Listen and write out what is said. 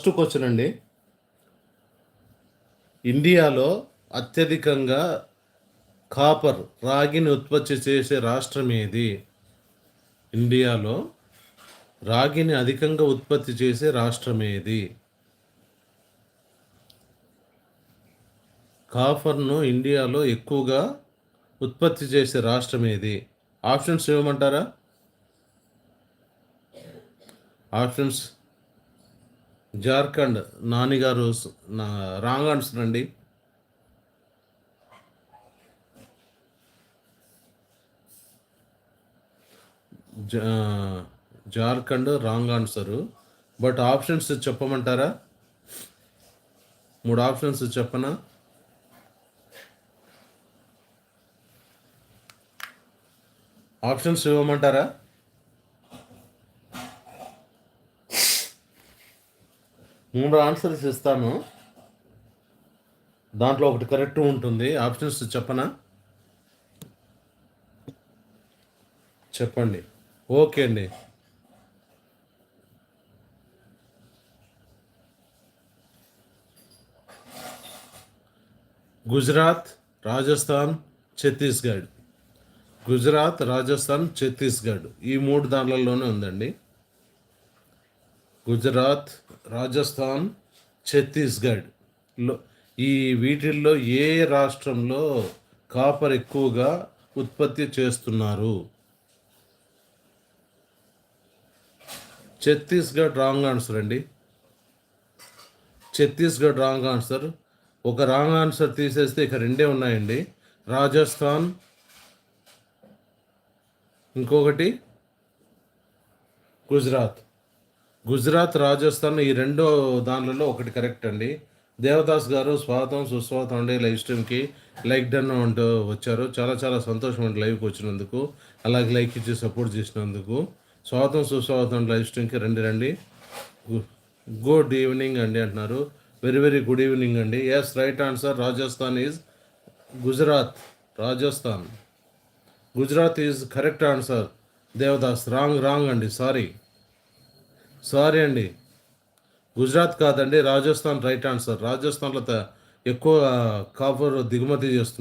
First question అండి. ఇండియాలో అత్యధికంగా కాపర్ రాగిని ఉత్పత్తి చేసే రాష్ట్రం ఏది? ఇండియాలో రాగిని అధికంగా ఉత్పత్తి చేసే రాష్ట్రం ఏది? కాపర్ను ఇండియాలో ఎక్కువగా ఉత్పత్తి చేసే రాష్ట్రం ఏది? ఆప్షన్స్ ఇవ్వమంటారా? ఆప్షన్స్ జార్ఖండ్. నానిగారు రాంగ్ ఆన్సర్ అండి. Jharkhand wrong answer. But options చెప్పమంటారా? 3 ఆప్షన్స్ చెప్పనా? ఆప్షన్స్ ఇవ్వమంటారా? 3 ఆన్సర్స్ ఇస్తాను, దాంట్లో ఒకటి కరెక్ట్ ఉంటుంది. ఆప్షన్స్ చెప్పనా? చెప్పండి. ఓకే అండి. గుజరాత్, రాజస్థాన్, ఛత్తీస్గఢ్. గుజరాత్, రాజస్థాన్, ఛత్తీస్గఢ్ ఈ 3 దాంట్లలోనే ఉందండి. గుజరాత్, రాజస్థాన్, ఛత్తీస్గఢ్లో ఈ వీటిల్లో ఏ రాష్ట్రంలో కాపర్ ఎక్కువగా ఉత్పత్తి చేస్తున్నారు? ఛత్తీస్గఢ్ రాంగ్ ఆన్సర్ అండి. Chhattisgarh wrong answer. ఒక రాంగ్ ఆన్సర్ తీసేస్తే ఇక 2 ఉన్నాయండి. రాజస్థాన్, ఇంకొకటి గుజరాత్. గుజరాత్, రాజస్థాన్ ఈ 2 దానిలలో ఒకటి కరెక్ట్ అండి. దేవదాస్ గారు స్వాగతం సుస్వాగతం అండి. లైవ్ స్ట్రీమ్కి లైక్ డన్ అంటూ వచ్చారు. చాలా చాలా సంతోషం అండి లైవ్కి వచ్చినందుకు, అలాగే లైక్ ఇచ్చి సపోర్ట్ చేసినందుకు. స్వాగతం సుస్వాగతం లైవ్ స్ట్రీమ్కి రండి. గుడ్ ఈవినింగ్ అండి అంటున్నారు. వెరీ వెరీ గుడ్ ఈవినింగ్ అండి. Yes, right answer Rajasthan is Gujarat. Rajasthan, Gujarat is correct answer. Devdas wrong అండి. సారీ అండి. గుజరాత్ కాదండి, రాజస్థాన్ రైట్ ఆన్సర్. రాజస్థాన్లో ఎక్కువ కాపర్ దిగుమతి చేస్తుంది.